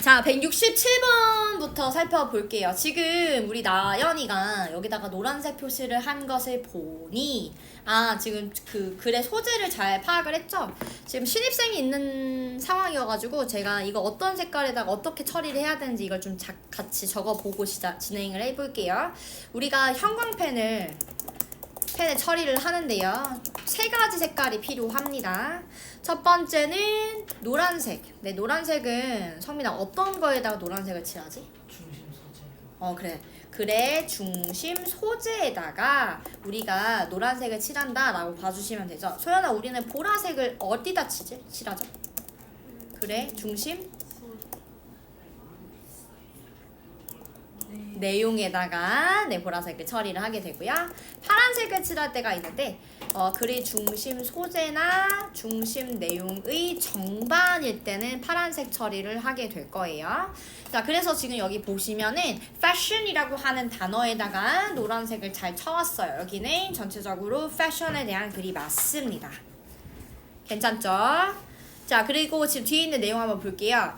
자, 167번부터 살펴볼게요. 지금 우리 나연이가 여기다가 노란색 표시를 한 것을 보니 지금 그 글의 소재를 잘 파악을 했죠? 지금 신입생이 있는 상황이어가지고 제가 이거 어떤 색깔에다가 어떻게 처리를 해야 되는지 이걸 좀 같이 적어보고 진행을 해볼게요. 우리가 형광펜을 처리를 하는데요. 세 가지 색깔이 필요합니다. 첫 번째는 노란색. 네, 노란색은 성민아 어떤 거에다가 노란색을 칠하지? 중심 소재. 그래. 글의 중심 소재에다가 우리가 노란색을 칠한다 라고 봐주시면 되죠. 소연아, 우리는 보라색을 어디다 칠하죠? 글의 중심 내용에다가 보라색을 처리를 하게 되고요. 파란색을 칠할 때가 있는데 글의 중심 소재나 중심 내용의 정반일 때는 파란색 처리를 하게 될 거예요. 자, 그래서 지금 여기 보시면은 fashion이라고 하는 단어에다가 노란색을 잘 쳐왔어요. 여기는 전체적으로 fashion에 대한 글이 맞습니다. 괜찮죠? 자, 그리고 지금 뒤에 있는 내용 한번 볼게요.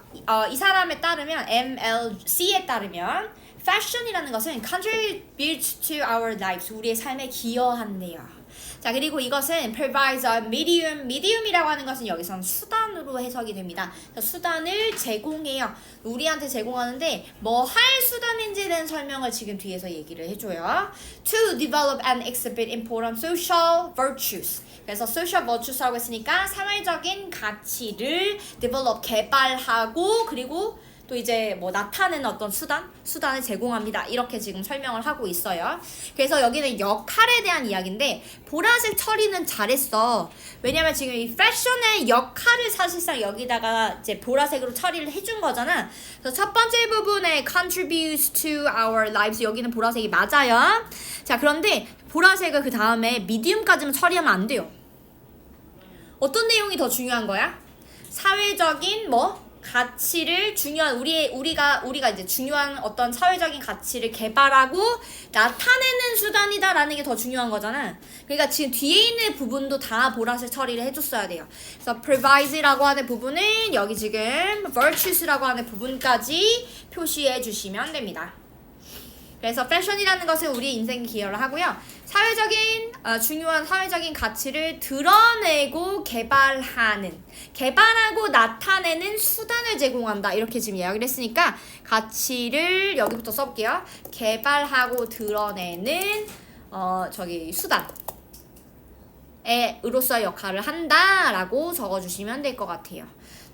이 사람에 따르면 MLC에 따르면 fashion이라는 것은 contributes to our lives, 우리의 삶에 기여한대요. 자, 그리고 이것은 provides a medium이라고 하는 것은 여기선 수단으로 해석이 됩니다. 수단을 제공해요. 우리한테 제공하는데 뭐 할 수단인지에 대한 설명을 지금 뒤에서 얘기를 해줘요. To develop and exhibit important social virtues. 그래서 social virtues라고 했으니까 사회적인 가치를 develop, 개발하고 그리고 또 이제 뭐 나타내는 어떤 수단을 제공합니다. 이렇게 지금 설명을 하고 있어요. 그래서 여기는 역할에 대한 이야기인데 보라색 처리는 잘했어. 왜냐면 지금 이 패션의 역할을 사실상 여기다가 이제 보라색으로 처리를 해준 거잖아. 그래서 첫 번째 부분에 contributes to our lives, 여기는 보라색이 맞아요. 자, 그런데 보라색을 그 다음에 미디움까지만 처리하면 안 돼요. 어떤 내용이 더 중요한 거야? 사회적인 가치를 우리가 이제 중요한 어떤 사회적인 가치를 개발하고 나타내는 수단이다라는 게 더 중요한 거잖아. 그러니까 지금 뒤에 있는 부분도 다 보라색 처리를 해줬어야 돼요. 그래서 provide라고 하는 부분은 여기 지금 virtues라고 하는 부분까지 표시해 주시면 됩니다. 그래서 fashion이라는 것은 우리 인생에 기여를 하고요. 중요한 사회적인 가치를 드러내고 개발하고 나타내는 수단을 제공한다. 이렇게 지금 이야기를 했으니까 가치를 여기부터 써볼게요. 개발하고 드러내는 수단으로서의 역할을 한다라고 적어주시면 될 것 같아요.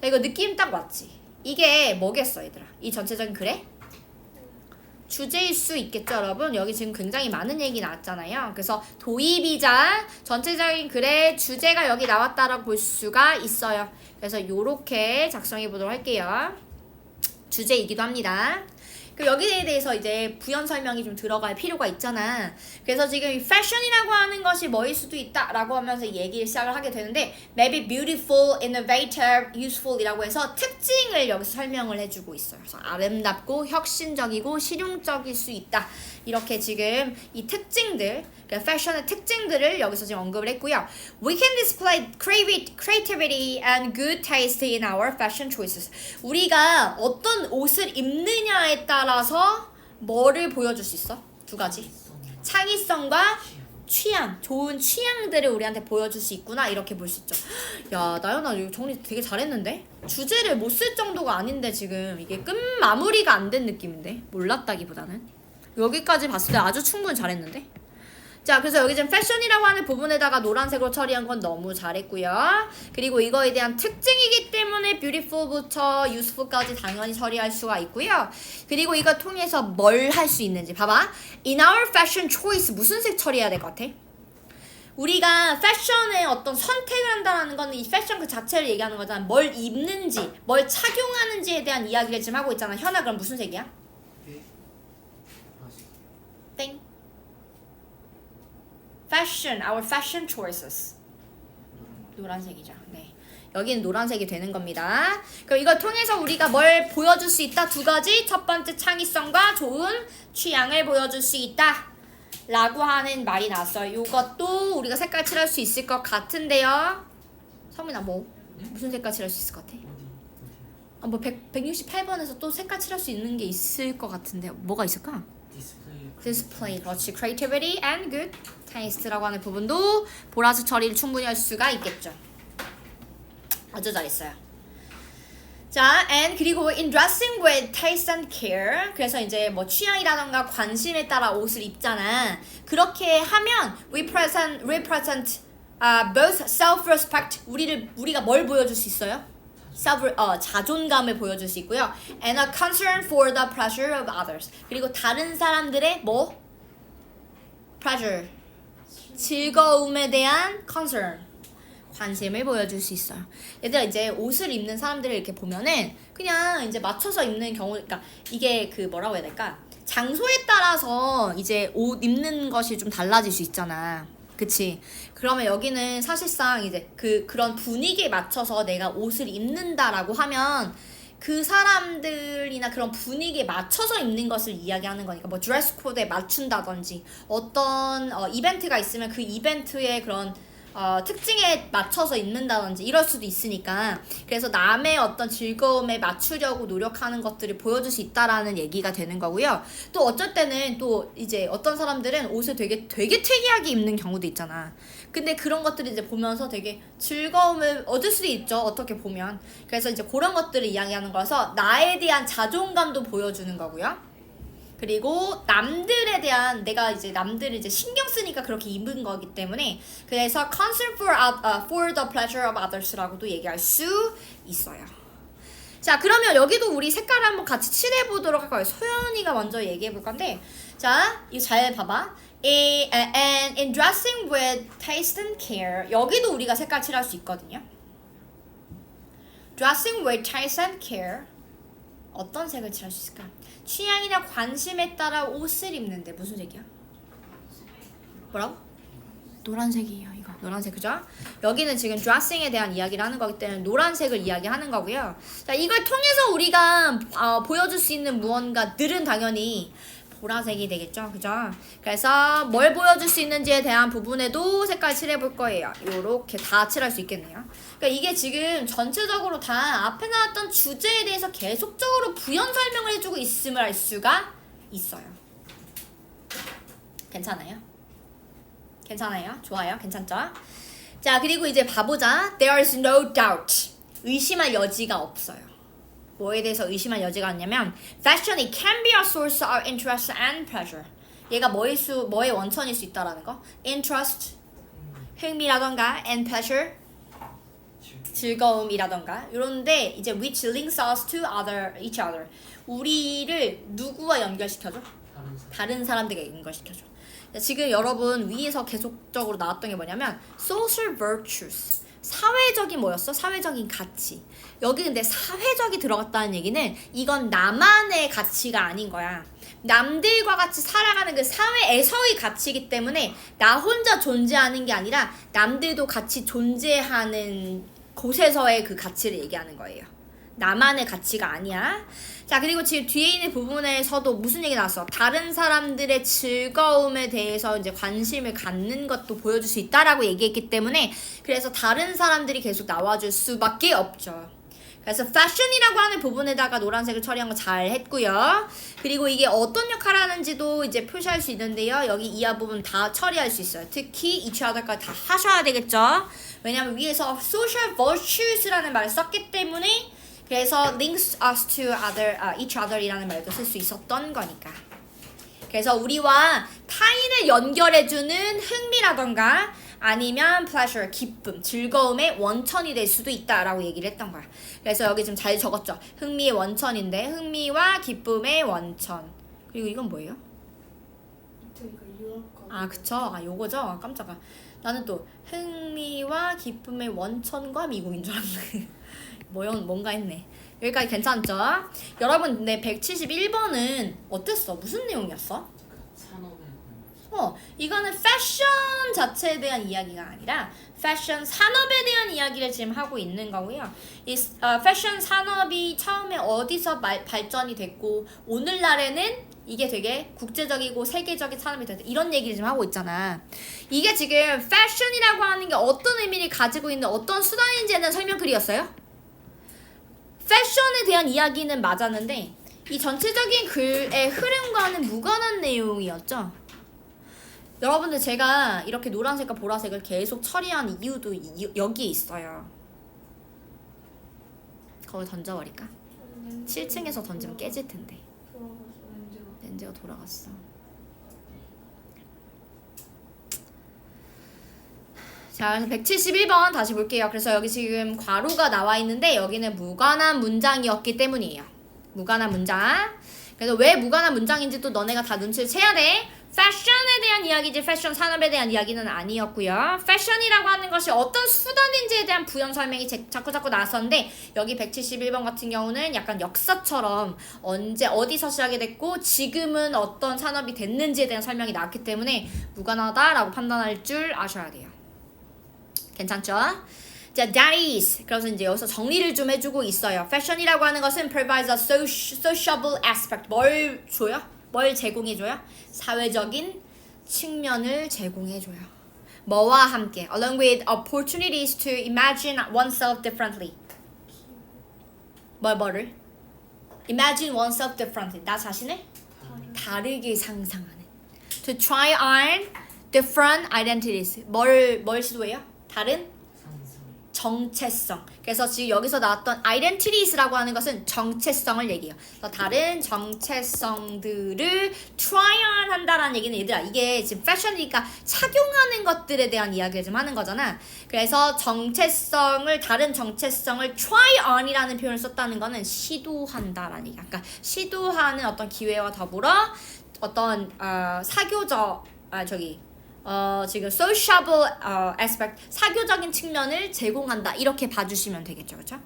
이거 느낌 딱 맞지? 이게 뭐겠어, 얘들아? 이 전체적인 글에? 주제일 수 있겠죠, 여러분? 여기 지금 굉장히 많은 얘기 나왔잖아요. 그래서 도입이자 전체적인 글의 주제가 여기 나왔다라고 볼 수가 있어요. 그래서 요렇게 작성해 보도록 할게요. 주제이기도 합니다. 그리고 여기에 대해서 이제 부연 설명이 좀 들어갈 필요가 있잖아. 그래서 지금 이 fashion이라고 하는 것이 뭐일 수도 있다라고 하면서 얘기를 시작을 하게 되는데 maybe beautiful, innovative, useful 이라고 해서 특징을 여기서 설명을 해주고 있어요. 그래서 아름답고 혁신적이고 실용적일 수 있다. 이렇게 지금 이 특징들, 그러니까 fashion의 특징들을 여기서 지금 언급을 했고요. We can display creativity and good taste in our fashion choices. 우리가 어떤 옷을 입느냐에 따라서 뭐를 보여줄 수 있어? 두 가지. 창의성과 취향, 좋은 취향들을 우리한테 보여줄 수 있구나, 이렇게 볼 수 있죠. 야, 나연아 이거 정리 되게 잘했는데? 주제를 못 쓸 정도가 아닌데 지금 이게 끝 마무리가 안 된 느낌인데? 몰랐다기보다는 여기까지 봤을 때 아주 충분히 잘했는데? 자, 그래서 여기 지금 fashion이라고 하는 부분에다가 노란색으로 처리한 건 너무 잘했고요. 그리고 이거에 대한 특징이기 때문에 beautiful부터 useful까지 당연히 처리할 수가 있고요. 그리고 이거 통해서 뭘 할 수 있는지 봐봐. In our fashion choice, 무슨 색 처리해야 될 것 같아? 우리가 패션에 어떤 선택을 한다는 거는 이 패션 그 자체를 얘기하는 거잖아. 뭘 입는지, 뭘 착용하는지에 대한 이야기를 지금 하고 있잖아. 현아, 그럼 무슨 색이야? 땡. Fashion, our fashion choices. 노란색이죠. 네. 여기는 노란색이 되는 겁니다. 그럼 이걸 통해서 우리가 뭘 보여줄 수 있다? 두 가지. 첫 번째, 창의성과 좋은 취향을 보여줄 수 있다. 라고 하는 말이 나왔어요. 이것도 우리가 색깔 칠할 수 있을 것 같은데요. 성민아, 무슨 색깔 칠할 수 있을 것 같아? 뭐 168번에서 또 색깔 칠할 수 있는 게 있을 것 같은데 뭐가 있을까? display 그렇지. creativity and good taste라고 하는 부분도 보라색 처리를 충분히 할 수가 있겠죠. 아주 잘했어요. 자, and 그리고 in dressing with taste and care. 그래서 이제 뭐 취향이라던가 관심에 따라 옷을 입잖아. 그렇게 하면 represent both self-respect. 우리가 뭘 보여줄 수 있어요? 자존감을 보여줄 수 있고요. And a concern for the pleasure of others. 그리고 다른 사람들의 뭐? pleasure. 즐거움에 대한 concern. 관심을 보여줄 수 있어요. 얘들아 이제 옷을 입는 사람들을 이렇게 보면은 그냥 이제 맞춰서 입는 경우, 그러니까 이게 그 뭐라고 해야 될까? 장소에 따라서 이제 옷 입는 것이 좀 달라질 수 있잖아. 그치? 그러면 여기는 사실상 이제 그런 분위기에 맞춰서 내가 옷을 입는다라고 하면 그 사람들이나 그런 분위기에 맞춰서 입는 것을 이야기하는 거니까 뭐 드레스 코드에 맞춘다든지 어떤 이벤트가 있으면 그 이벤트의 그런 특징에 맞춰서 입는다든지 이럴 수도 있으니까 그래서 남의 어떤 즐거움에 맞추려고 노력하는 것들을 보여줄 수 있다라는 얘기가 되는 거고요. 또 어쩔 때는 또 이제 어떤 사람들은 옷을 되게 특이하게 입는 경우도 있잖아. 근데 그런 것들을 이제 보면서 되게 즐거움을 얻을 수도 있죠. 어떻게 보면. 그래서 이제 그런 것들을 이야기하는 거라서 나에 대한 자존감도 보여주는 거고요. 그리고 남들에 대한 내가 이제 남들을 이제 신경 쓰니까 그렇게 입은 거기 때문에 그래서 concern for the pleasure of others라고도 얘기할 수 있어요. 자, 그러면 여기도 우리 색깔을 한번 같이 칠해 보도록 할 거예요. 소연이가 먼저 얘기해 볼 건데, 자, 이거 잘 봐봐. And in dressing with taste and care, 여기도 우리가 색깔 칠할 수 있거든요. dressing with taste and care. 어떤 색을 칠할 수 있을까? 취향이나 관심에 따라 옷을 입는데 무슨 색이야? 뭐라고? 노란색이에요. 이거 노란색 그죠? 여기는 지금 dressing에 대한 이야기를 하는 거기 때문에 노란색을 이야기하는 거고요. 자, 이걸 통해서 우리가 보여줄 수 있는 무언가들은 당연히 보라색이 되겠죠. 그죠? 그래서 뭘 보여줄 수 있는지에 대한 부분에도 색깔 칠해볼 거예요. 요렇게 다 칠할 수 있겠네요. 그러니까 이게 지금 전체적으로 다 앞에 나왔던 주제에 대해서 계속적으로 부연 설명을 해주고 있음을 알 수가 있어요. 괜찮아요? 괜찮아요? 좋아요? 괜찮죠? 자, 그리고 이제 봐보자. There is no doubt. 의심할 여지가 없어요. 뭐에 대해서 의심할 여지가 없냐면 Fashion it can be a source of interest and pleasure. 얘가 뭐의 원천일 수 있다라는 거. Interest, 흥미라던가 and pleasure, 즐거움이라던가 이런데 이제 which links us to each other. 우리를 누구와 연결시켜줘? 다른 사람들에게 연결시켜줘. 지금 여러분 위에서 계속적으로 나왔던 게 뭐냐면 social virtues. 사회적인 뭐였어? 사회적인 가치. 여기 근데 사회적이 들어갔다는 얘기는 이건 나만의 가치가 아닌 거야. 남들과 같이 살아가는 그 사회에서의 가치이기 때문에 나 혼자 존재하는 게 아니라 남들도 같이 존재하는 곳에서의 그 가치를 얘기하는 거예요. 나만의 가치가 아니야. 자, 그리고 지금 뒤에 있는 부분에서도 무슨 얘기 나왔어? 다른 사람들의 즐거움에 대해서 이제 관심을 갖는 것도 보여줄 수 있다라고 얘기했기 때문에 그래서 다른 사람들이 계속 나와줄 수밖에 없죠. 그래서 fashion이라고 하는 부분에다가 노란색을 처리한 거 잘 했고요. 그리고 이게 어떤 역할을 하는지도 이제 표시할 수 있는데요. 여기 이하 부분 다 처리할 수 있어요. 특히 each other까지 다 하셔야 되겠죠. 왜냐면 위에서 social virtues라는 말을 썼기 때문에 그래서 links us to each other이라는 말도 쓸 수 있었던 거니까. 그래서 우리와 타인을 연결해주는 흥미라던가 아니면 pleasure, 기쁨, 즐거움의 원천이 될 수도 있다라고 얘기를 했던 거야. 그래서 여기 지금 잘 적었죠. 흥미의 원천인데 흥미와 기쁨의 원천. 그리고 이건 뭐예요? 아, 그쵸. 아, 요거죠. 깜짝아. 나는 또 흥미와 기쁨의 원천과 미국인 줄 알았네. 뭔가 했네. 여기까지 괜찮죠? 여러분 근데 171번은 어땠어? 무슨 내용이었어? 이거는 패션 자체에 대한 이야기가 아니라 패션 산업에 대한 이야기를 지금 하고 있는 거고요. 이 패션 산업이 처음에 어디서 발전이 됐고 오늘날에는 이게 되게 국제적이고 세계적인 산업이 됐다. 이런 얘기를 지금 하고 있잖아. 이게 지금 패션이라고 하는 게 어떤 의미를 가지고 있는 어떤 수단인지에 대한 설명글이었어요? 패션에 대한 이야기는 맞았는데 이 전체적인 글의 흐름과는 무관한 내용이었죠. 여러분들 제가 이렇게 노란색과 보라색을 계속 처리한 이유도 여기에 있어요. 거기 던져버릴까? 7층에서 던지면 깨질 텐데. 렌즈가 돌아갔어. 자, 그래서 171번 다시 볼게요. 그래서 여기 지금 괄호가 나와 있는데 여기는 무관한 문장이었기 때문이에요. 무관한 문장. 그래서 왜 무관한 문장인지 또 너네가 다 눈치를 채야 돼. 패션에 대한 이야기지 패션 산업에 대한 이야기는 아니었고요. 패션이라고 하는 것이 어떤 수단인지에 대한 부연 설명이 자꾸 나왔었는데 여기 171번 같은 경우는 약간 역사처럼 언제 어디서 시작이 됐고 지금은 어떤 산업이 됐는지에 대한 설명이 나왔기 때문에 무관하다라고 판단할 줄 아셔야 돼요. 괜찮죠? 자, that is. 그래서 이제 여기서 정리를 좀 해주고 있어요. 패션이라고 하는 것은 provides a sociable aspect. 뭘 줘요? 뭘 제공해줘요? 사회적인 측면을 제공해줘요. 뭐와 함께? Along with opportunities to imagine oneself differently. 뭐를? Imagine oneself differently. 나 자신을 다르게 상상하는. To try on different identities. 뭘 시도해요? 다른 정체성. 그래서 지금 여기서 나왔던 identities라고 하는 것은 정체성을 얘기해요. 그래서 다른 정체성들을 try on 한다라는 얘기는 얘들아 이게 지금 패션이니까 착용하는 것들에 대한 이야기를 좀 하는 거잖아. 그래서 다른 정체성을 try on이라는 표현을 썼다는 거는 시도한다라는 얘기야. 그러니까 시도하는 어떤 기회와 더불어 어떤 지금 sociable aspect 사교적인 측면을 제공한다 이렇게 봐주시면 되겠죠, 그렇죠?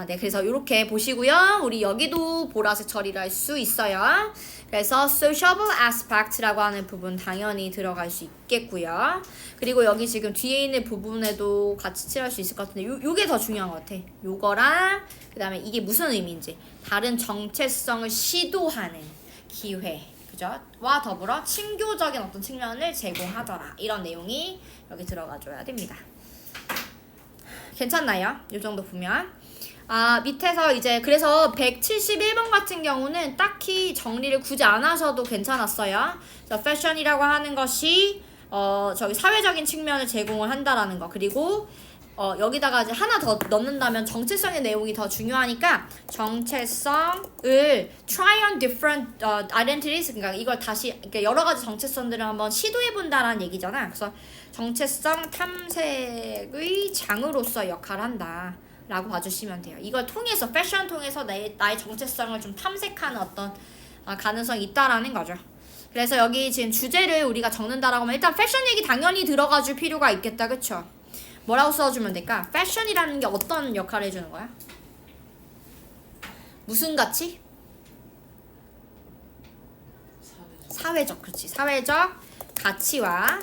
네, 그래서 이렇게 보시고요. 우리 여기도 보라색 처리를 할 수 있어요. 그래서 sociable aspect라고 하는 부분 당연히 들어갈 수 있겠고요. 그리고 여기 지금 뒤에 있는 부분에도 같이 칠할 수 있을 것 같은데 요게 더 중요한 것 같아. 요거랑 그 다음에 이게 무슨 의미인지 다른 정체성을 시도하는 기회. 그죠? 와 더불어 친교적인 어떤 측면을 제공하더라. 이런 내용이 여기 들어가줘야 됩니다. 괜찮나요? 이 정도 보면. 밑에서 이제 그래서 171번 같은 경우는 딱히 정리를 굳이 안 하셔도 괜찮았어요. 그래서 패션이라고 하는 것이 저기 사회적인 측면을 제공을 한다라는 거. 그리고 여기다가 이제 하나 더 넣는다면 정체성의 내용이 더 중요하니까 정체성을 try on different identities 그러니까 이걸 다시 그러니까 여러 가지 정체성들을 한번 시도해 본다라는 얘기잖아. 그래서 정체성 탐색의 장으로서 역할을 한다. 라고 봐주시면 돼요. 이걸 통해서 패션 통해서 나의 정체성을 좀 탐색하는 어떤 가능성이 있다라는 거죠. 그래서 여기 지금 주제를 우리가 적는다라고 하면 일단 패션 얘기 당연히 들어가줄 필요가 있겠다. 그쵸? 뭐라고 써주면 될까? 패션이라는 게 어떤 역할을 해주는 거야? 무슨 가치? 사회적, 그렇지. 사회적 가치와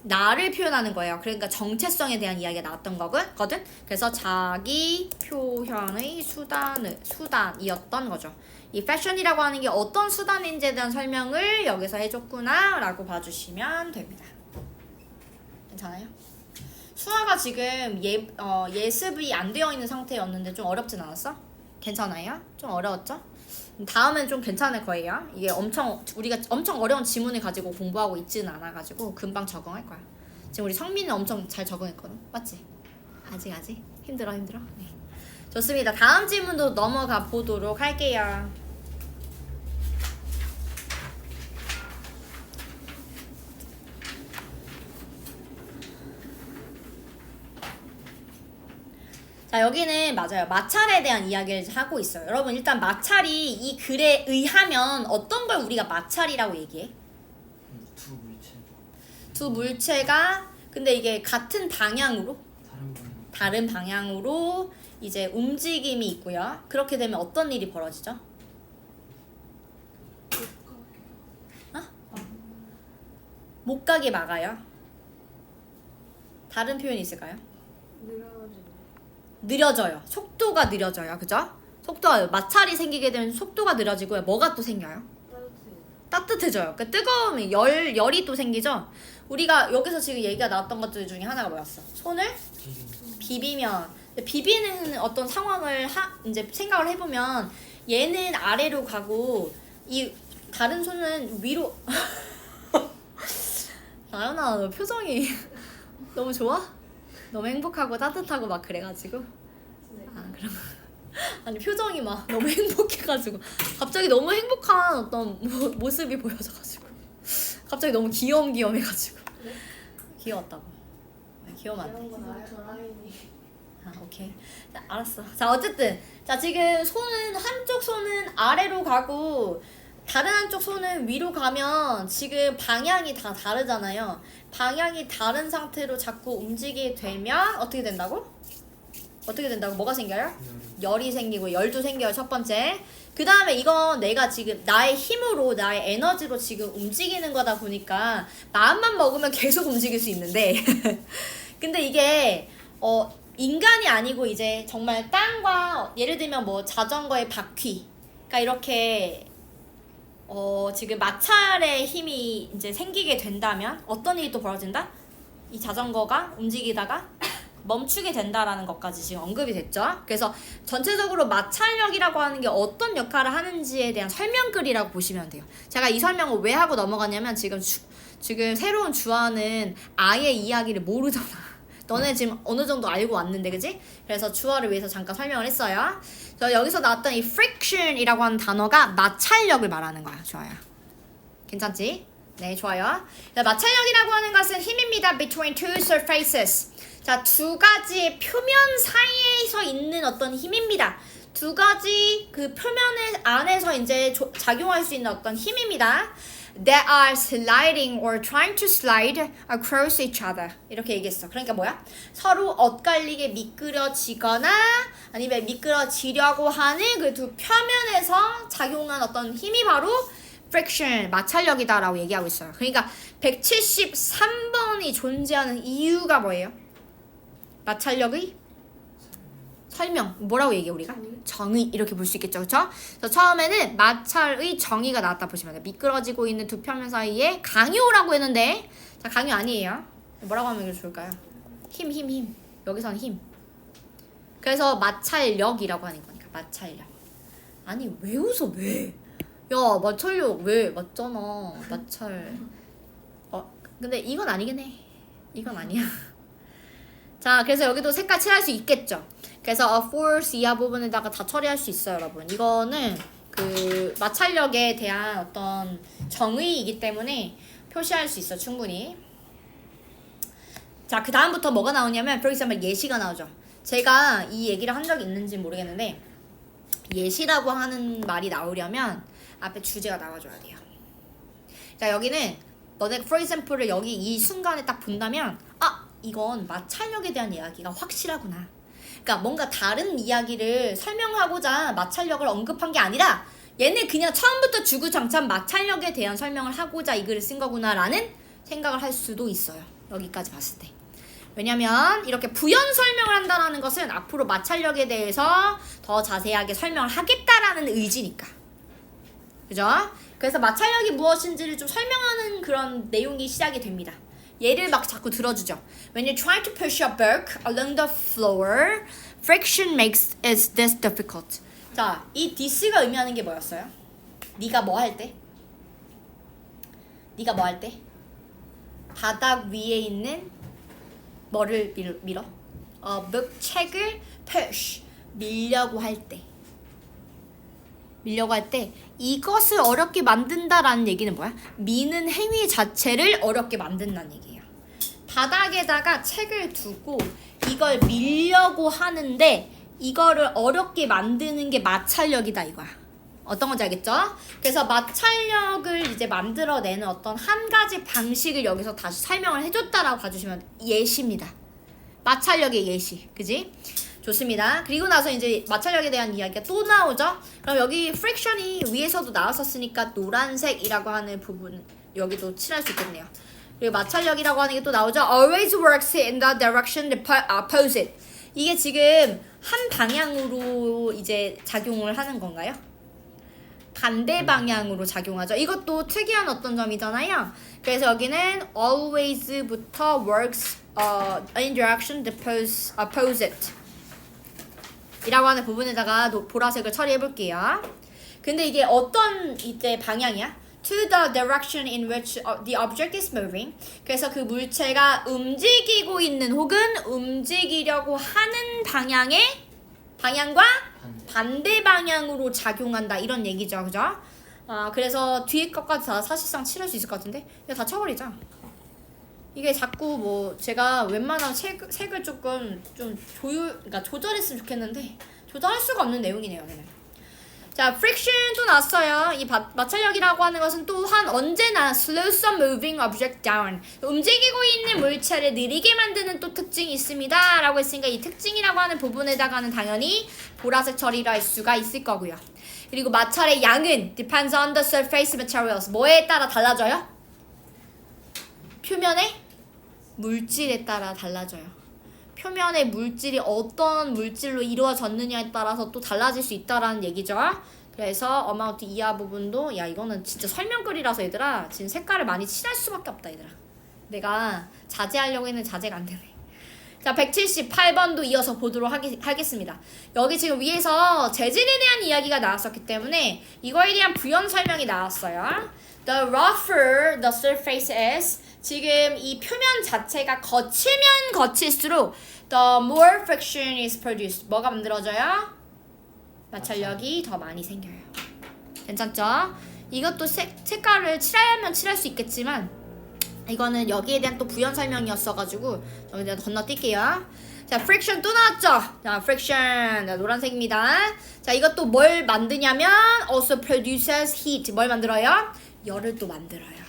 나를 표현하는 거예요. 그러니까 정체성에 대한 이야기가 나왔던 거거든. 그래서 자기 표현의 수단이었던 거죠. 이 패션이라고 하는 게 어떤 수단인지에 대한 설명을 여기서 해줬구나 라고 봐주시면 됩니다. 괜찮아요? 수화가 지금 예습이 안 되어 있는 상태였는데 좀 어렵진 않았어? 괜찮아요? 좀 어려웠죠? 다음엔 좀 괜찮을 거예요. 이게 우리가 엄청 어려운 지문을 가지고 공부하고 있지는 않아가지고 금방 적응할 거야. 지금 우리 성민은 엄청 잘 적응했거든. 맞지? 아직 힘들어. 네. 좋습니다. 다음 질문도 넘어가 보도록 할게요. 자, 여기는 맞아요. 마찰에 대한 이야기를 하고 있어요. 여러분 일단 마찰이 이 글에 의하면 어떤 걸 우리가 마찰이라고 얘기해? 두 물체가 근데 이게 같은 방향으로 다른 방향으로 이제 움직임이 있고요. 그렇게 되면 어떤 일이 벌어지죠? 못 가게 막아요. 다른 표현이 있을까요? 느려져요. 속도가 느려져요. 그죠? 속도가 마찰이 생기게 되면 속도가 느려지고요. 뭐가 또 생겨요? 따뜻해져요. 그러니까 뜨거움이 열이 또 생기죠. 우리가 여기서 지금 얘기가 나왔던 것들 중에 하나가 뭐였어? 손을 비비면 비비는 어떤 상황을 이제 생각을 해보면 얘는 아래로 가고 이 다른 손은 위로. 나연아, 너 표정이 너무 좋아? 너무 행복하고 따뜻하고 막 그래가지고. 아, 그럼. 아니 표정이 막 너무 행복해가지고 갑자기 너무 행복한 어떤 모습이 보여져가지고 갑자기 너무 귀염귀염해가지고. 귀여웠다고. 귀여우면 안 돼. 아, 오케이. 자, 알았어. 자, 어쨌든 자, 지금 손은 한쪽 손은 아래로 가고 다른 한쪽 손은 위로 가면 지금 방향이 다 다르잖아요. 방향이 다른 상태로 자꾸 움직이게 되면 어떻게 된다고? 어떻게 된다고? 뭐가 생겨요? 열이 생기고 열도 생겨요. 첫 번째. 그 다음에 이건 내가 지금 나의 힘으로 나의 에너지로 지금 움직이는 거다 보니까 마음만 먹으면 계속 움직일 수 있는데 근데 이게 인간이 아니고 이제 정말 땅과 예를 들면 뭐 자전거의 바퀴, 그러니까 이렇게 지금 마찰의 힘이 이제 생기게 된다면 어떤 일이 또 벌어진다? 이 자전거가 움직이다가 멈추게 된다라는 것까지 지금 언급이 됐죠. 그래서 전체적으로 마찰력이라고 하는 게 어떤 역할을 하는지에 대한 설명글이라고 보시면 돼요. 제가 이 설명을 왜 하고 넘어갔냐면 지금 새로운 주어는 아예 이야기를 모르잖아. 너네 지금 어느 정도 알고 왔는데, 그지? 그래서 주어를 위해서 잠깐 설명을 했어요. 그래서 여기서 나왔던 이 friction이라고 하는 단어가 마찰력을 말하는 거야. 좋아요. 괜찮지? 네, 좋아요. 마찰력이라고 하는 것은 힘입니다. between two surfaces. 자, 두 가지의 표면 사이에서 있는 어떤 힘입니다. 두 가지 그 표면 안에서 이제 작용할 수 있는 어떤 힘입니다. That are sliding or trying to slide across each other. 이렇게 얘기했어. 그러니까 뭐야? 서로 엇갈리게 미끄러지거나 아니면 미끄러지려고 하는 그 두 표면에서 작용한 어떤 힘이 바로 friction, 마찰력이다라고 얘기하고 있어요. 그러니까 173번이 존재하는 이유가 뭐예요? 마찰력의 설명. 뭐라고 얘기해 우리가? 정의. 이렇게 볼 수 있겠죠. 그쵸? 그래서 처음에는 마찰의 정의가 나왔다 보시면 돼요. 미끄러지고 있는 두 표면 사이에 강요라고 했는데, 자, 강요 아니에요. 뭐라고 하면 좋을까요? 힘. 여기서는 힘. 그래서 마찰력이라고 하는 거니까. 마찰력. 아니 왜 웃어 왜? 야, 마찰력 왜? 맞잖아. 마찰. 근데 이건 아니긴 해. 이건 아니야. 자, 그래서 여기도 색깔 칠할 수 있겠죠. 그래서 force 이하 부분에다가 다 처리할 수 있어요, 여러분. 이거는 그 마찰력에 대한 어떤 정의이기 때문에 표시할 수 있어, 충분히. 자, 그 다음부터 뭐가 나오냐면, for example, 예시가 나오죠. 제가 이 얘기를 한 적이 있는지 모르겠는데, 예시라고 하는 말이 나오려면 앞에 주제가 나와줘야 돼요. 자, 여기는 너네 for example을 여기 이 순간에 딱 본다면, 이건 마찰력에 대한 이야기가 확실하구나. 그러니까 뭔가 다른 이야기를 설명하고자 마찰력을 언급한 게 아니라 얘네 그냥 처음부터 주구장창 마찰력에 대한 설명을 하고자 이 글을 쓴 거구나라는 생각을 할 수도 있어요. 여기까지 봤을 때. 왜냐면 이렇게 부연 설명을 한다는 것은 앞으로 마찰력에 대해서 더 자세하게 설명을 하겠다라는 의지니까. 그죠? 그래서 마찰력이 무엇인지를 좀 설명하는 그런 내용이 시작이 됩니다. 얘를 막 자꾸 들어주죠. When you try to push a book along the floor, friction makes it this difficult. 자, 이 this가 의미하는 게 뭐였어요? 네가 뭐 할 때? 네가 뭐 할 때? 바닥 위에 있는 뭐를 밀어? book, 책을 push, 밀려고 할 때. 밀려고 할 때 이것을 어렵게 만든다라는 얘기는 뭐야? 미는 행위 자체를 어렵게 만든다는 얘기예요. 바닥에다가 책을 두고 이걸 밀려고 하는데 이거를 어렵게 만드는 게 마찰력이다 이거야. 어떤 건지 알겠죠? 그래서 마찰력을 이제 만들어내는 어떤 한 가지 방식을 여기서 다시 설명을 해줬다라고 봐주시면 예시입니다. 마찰력의 예시. 그지? 좋습니다. 그리고 나서 이제 마찰력에 대한 이야기가 또 나오죠. 그럼 여기 friction이 위에서도 나왔었으니까 노란색이라고 하는 부분 여기도 칠할 수 있겠네요. 그리고 마찰력이라고 하는 게 또 나오죠. Always works in the direction opposite. 이게 지금 한 방향으로 이제 작용을 하는 건가요? 반대 방향으로 작용하죠. 이것도 특이한 어떤 점이잖아요. 그래서 여기는 always부터 works in direction opposite. 이라고 하는 부분에다가 보라색을 처리해 볼게요. 근데 이게 어떤 이제 방향이야? To the direction in which the object is moving. 그래서 그 물체가 움직이고 있는 혹은 움직이려고 하는 방향과 반대 방향으로 작용한다 이런 얘기죠, 그죠? 그래서 뒤에 것까지 다 사실상 칠할 수 있을 것 같은데 이거 다 쳐버리자. 이게 자꾸 뭐 제가 웬만하면 색을 조금 좀 그러니까 조절했으면 좋겠는데 조절할 수가 없는 내용이네요, 얘는. 자, friction 또 나왔어요. 이 마찰력이라고 하는 것은 또한 언제나 slows a moving object down. 움직이고 있는 물체를 느리게 만드는 또 특징이 있습니다. 라고 했으니까 이 특징이라고 하는 부분에다가는 당연히 보라색 처리를 할 수가 있을 거고요. 그리고 마찰의 양은 depends on the surface materials. 뭐에 따라 달라져요? 표면의 물질에 따라 달라져요. 표면의 물질이 어떤 물질로 이루어졌느냐에 따라서 또 달라질 수 있다라는 얘기죠. 그래서 어마운트 이하 부분도 야 이거는 진짜 설명글이라서 얘들아 지금 색깔을 많이 칠할 수밖에 없다 얘들아. 내가 자제하려고 했는데 자제가 안 되네. 자, 178번도 이어서 보도록 하겠습니다. 여기 지금 위에서 재질에 대한 이야기가 나왔었기 때문에 이거에 대한 부연 설명이 나왔어요. The rougher the surface is, 지금 이 표면 자체가 거칠면 거칠수록 the more friction is produced. 뭐가 만들어져요? 마찰력이 더 많이 생겨요. 괜찮죠? 이것도 색깔을 칠하면 칠할 수 있겠지만 이거는 여기에 대한 또 부연 설명이었어가지고 여기다 건너뛸게요. 자, friction 또 나왔죠? 자, friction. 자, 노란색입니다. 자, 이것도 뭘 만드냐면 also produces heat. 뭘 만들어요? 열을 또 만들어요.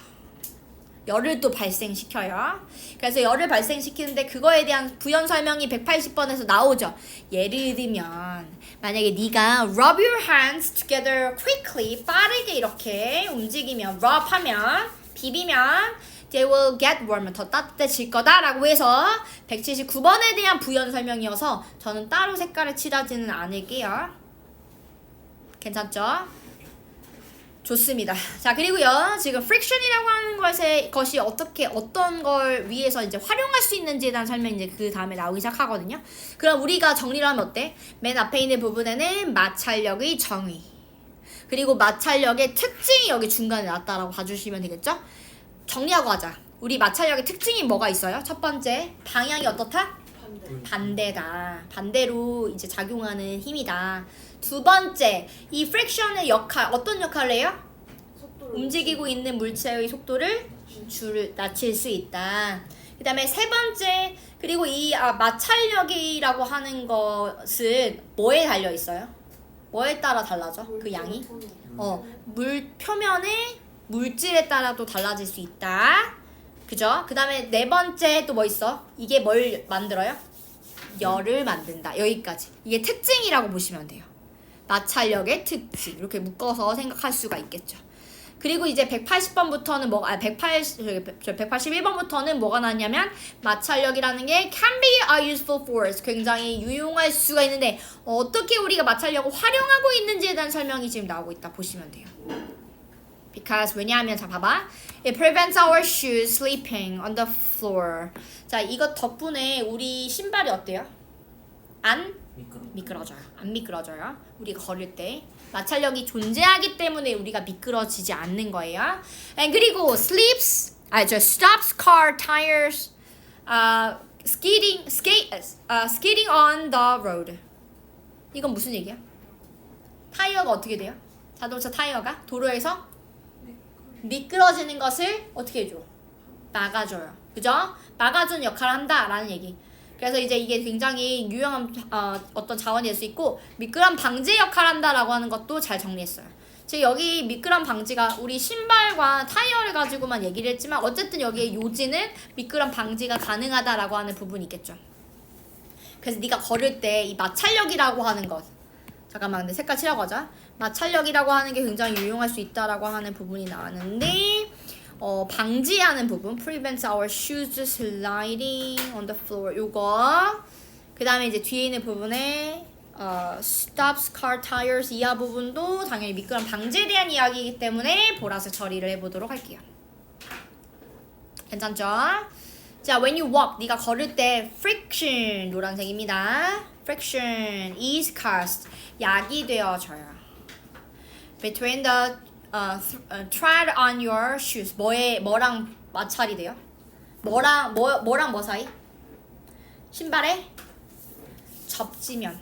열을 또 발생시켜요. 그래서 열을 발생시키는데 그거에 대한 부연 설명이 180번에서 나오죠. 예를 들면 만약에 네가 rub your hands together quickly, 빠르게 이렇게 움직이면 rub 하면 비비면 they will get warmer, 더 따뜻해질 거다라고 해서 179번에 대한 부연 설명이어서 저는 따로 색깔을 칠하지는 않을게요. 괜찮죠? 좋습니다. 자, 그리고요 지금 friction이라고 하는 것이 어떤 걸 위해서 이제 활용할 수 있는지에 대한 설명이 이제 그 다음에 나오기 시작하거든요. 그럼 우리가 정리를 하면 어때? 맨 앞에 있는 부분에는 마찰력의 정의, 그리고 마찰력의 특징이 여기 중간에 나왔다라고 봐주시면 되겠죠? 정리하고 가자. 우리 마찰력의 특징이 뭐가 있어요? 첫 번째, 방향이 어떻다? 반대다. 반대로 이제 작용하는 힘이다. 두 번째, 이 프릭션의 역할, 어떤 역할을 해요? 움직이고 있는 물체의 속도를 낮출 수 있다. 그 다음에 세 번째, 그리고 이 마찰력이라고 하는 것은 뭐에 달려 있어요? 뭐에 따라 달라져? 그 양이? 물 표면의 물질에 따라도 달라질 수 있다. 그죠? 그 다음에 네 번째 또 뭐 있어? 이게 뭘 만들어요? 열을 만든다. 여기까지. 이게 특징이라고 보시면 돼요. 마찰력의 특징. 이렇게 묶어서 생각할 수가 있겠죠. 그리고 이제 180번부터는 181번부터는 뭐가 나왔냐면 마찰력이라는 게 can be a useful force. 굉장히 유용할 수가 있는데 어떻게 우리가 마찰력을 활용하고 있는지에 대한 설명이 지금 나오고 있다 보시면 돼요. Because 왜냐하면 자 봐봐, it prevents our shoes slipping on the floor. 자, 이것 덕분에 우리 신발이 어때요? 안 미끄러져요. 안 미끄러져요. 우리가 걸을 때 마찰력이 존재하기 때문에 우리가 미끄러지지 않는 거예요. And 그리고 stops car tires skidding on the road. 이건 무슨 얘기야? 타이어가 어떻게 돼요? 자동차 타이어가 도로에서 미끄러지는 것을 어떻게 해줘? 막아줘요. 그죠? 막아주는 역할을 한다라는 얘기. 그래서 이제 이게 굉장히 유용한 어떤 자원이 될 수 있고 미끄럼 방지 역할을 한다라고 하는 것도 잘 정리했어요. 지금 여기 미끄럼 방지가 우리 신발과 타이어를 가지고만 얘기를 했지만 어쨌든 여기에 요지는 미끄럼 방지가 가능하다라고 하는 부분이 있겠죠. 그래서 네가 걸을 때 이 마찰력이라고 하는 것, 잠깐만 근데 색깔 칠하고 하자. 마찰력이라고 하는 게 굉장히 유용할 수 있다라고 하는 부분이 나왔는데 방지하는 부분, prevents our shoes sliding on the floor. 요거. 그 다음에 이제 뒤에 있는 부분에 stops car tires 이하 부분도 당연히 미끄럼 방지에 대한 이야기이기 때문에 보라색 처리를 해보도록 할게요. 괜찮죠? 자, when you walk, 네가 걸을 때 friction 노란색입니다. friction is caused, 약이 되어져요. between the tread on your shoes. 뭐랑 마찰이 돼요? 뭐랑 뭐 사이? 신발에 접지면.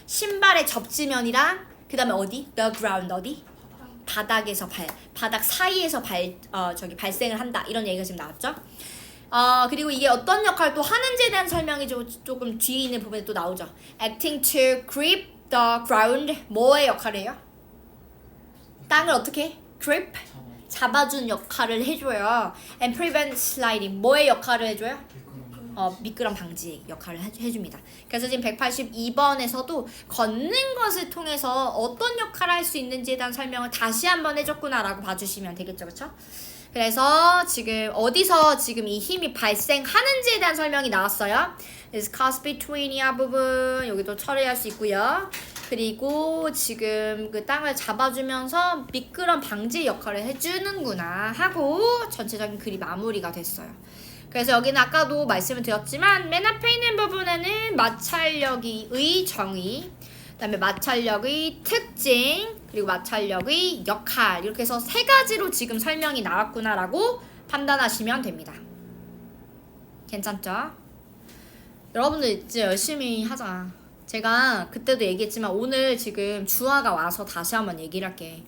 신발의 접지면이랑 그 다음에 어디? the ground 어디? 바닥에서 바닥 사이에서 발생을 한다. 이런 얘기가 지금 나왔죠? 그리고 이게 어떤 역할을 또 하는지에 대한 설명이 조금 뒤에 있는 부분에 또 나오죠. acting to grip the ground. 뭐의 역할을 해요? 땅을 어떻게 해? grip? 잡아준 역할을 해줘요. and prevent sliding. 뭐의 역할을 해줘요? 미끄럼 방지 역할을 해줍니다. 그래서 지금 182번에서도 걷는 것을 통해서 어떤 역할을 할 수 있는지에 대한 설명을 다시 한번 해줬구나라고 봐주시면 되겠죠, 그렇죠? 그래서 지금 어디서 지금 이 힘이 발생하는지에 대한 설명이 나왔어요. is caused between 이 부분 여기도 처리할 수 있고요. 그리고 지금 그 땅을 잡아주면서 미끄럼 방지 역할을 해주는구나 하고 전체적인 글이 마무리가 됐어요. 그래서 여기는 아까도 말씀을 드렸지만 맨 앞에 있는 부분에는 마찰력의 정의, 그다음에 마찰력의 특징, 그리고 마찰력의 역할 이렇게 해서 세 가지로 지금 설명이 나왔구나라고 판단하시면 됩니다. 괜찮죠? 여러분들 이제 열심히 하자. 제가 그때도 얘기했지만 오늘 지금 주아가 와서 다시 한번 얘기를 할게.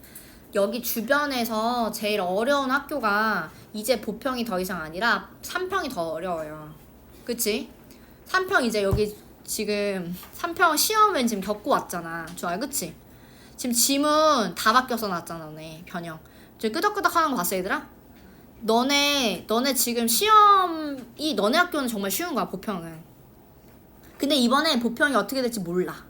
여기 주변에서 제일 어려운 학교가 이제 보평이 더 이상 아니라 3평이 더 어려워요. 그치? 3평 이제 여기 지금 3평 시험은 지금 겪고 왔잖아. 좋아요. 그치? 지금 지문 다 바뀌어서 나왔잖아. 너네 변형. 저 끄덕끄덕 하는 거 봤어 얘들아? 너네 지금 시험이 너네 학교는 정말 쉬운 거야 보평은. 근데 이번에 보평이 어떻게 될지 몰라.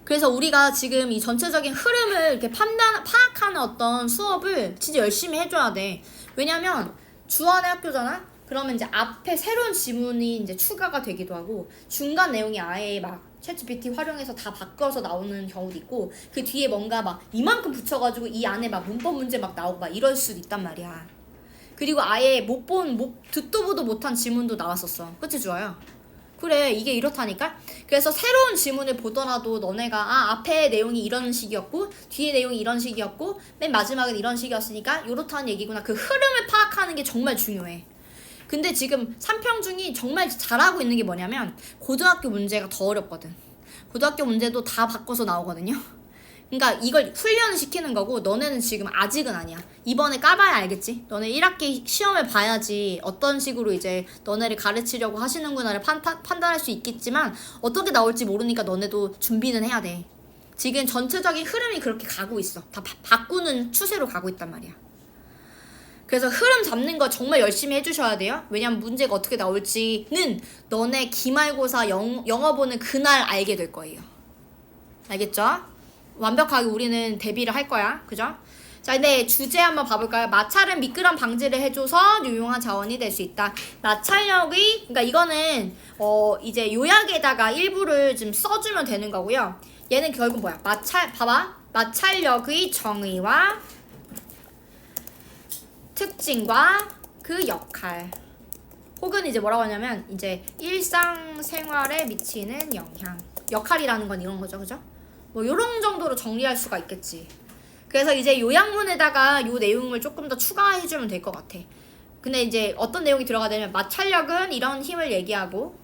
그래서 우리가 지금 이 전체적인 흐름을 이렇게 파악하는 어떤 수업을 진짜 열심히 해줘야 돼. 왜냐면 주안의 학교잖아? 그러면 이제 앞에 새로운 지문이 이제 추가가 되기도 하고 중간 내용이 아예 막 챗GPT 활용해서 다 바꿔서 나오는 경우도 있고 그 뒤에 뭔가 막 이만큼 붙여가지고 이 안에 막 문법 문제 막 나오고 막 이럴 수도 있단 말이야. 그리고 아예 듣도 보도 못한 지문도 나왔었어. 그치 주아야? 그래 이게 이렇다니까. 그래서 새로운 지문을 보더라도 너네가 앞에 내용이 이런 식이었고 뒤에 내용이 이런 식이었고 맨 마지막은 이런 식이었으니까 이렇다는 얘기구나. 그 흐름을 파악하는 게 정말 중요해. 근데 지금 3평 중이 정말 잘하고 있는 게 뭐냐면 고등학교 문제가 더 어렵거든. 고등학교 문제도 다 바꿔서 나오거든요. 그러니까 이걸 훈련을 시키는 거고 너네는 지금 아직은 아니야. 이번에 까봐야 알겠지? 너네 1학기 시험을 봐야지 어떤 식으로 이제 너네를 가르치려고 하시는구나를 판단할 수 있겠지만 어떻게 나올지 모르니까 너네도 준비는 해야 돼. 지금 전체적인 흐름이 그렇게 가고 있어. 다 바꾸는 추세로 가고 있단 말이야. 그래서 흐름 잡는 거 정말 열심히 해주셔야 돼요. 왜냐면 문제가 어떻게 나올지는 너네 기말고사 영어 보는 그날 알게 될 거예요. 알겠죠? 완벽하게 우리는 대비를 할 거야. 그죠? 자, 근데 주제 한번 봐볼까요? 마찰은 미끄럼 방지를 해줘서 유용한 자원이 될 수 있다. 마찰력의, 그러니까 이거는 이제 요약에다가 일부를 좀 써주면 되는 거고요. 얘는 결국 뭐야? 봐봐. 마찰력의 정의와 특징과 그 역할. 혹은 이제 뭐라고 하냐면 이제 일상생활에 미치는 영향. 역할이라는 건 이런 거죠. 그죠? 뭐 요런 정도로 정리할 수가 있겠지. 그래서 이제 요약문에다가 요 내용을 조금 더 추가해주면 될 것 같아. 근데 이제 어떤 내용이 들어가냐면 마찰력은 이런 힘을 얘기하고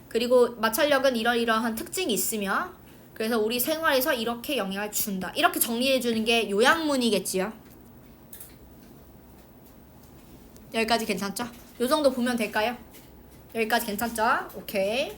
그리고 마찰력은 이러이러한 특징이 있으며 그래서 우리 생활에서 이렇게 영향을 준다. 이렇게 정리해주는 게 요약문이겠지요. 여기까지 괜찮죠? 요 정도 보면 될까요? 여기까지 괜찮죠? 오케이.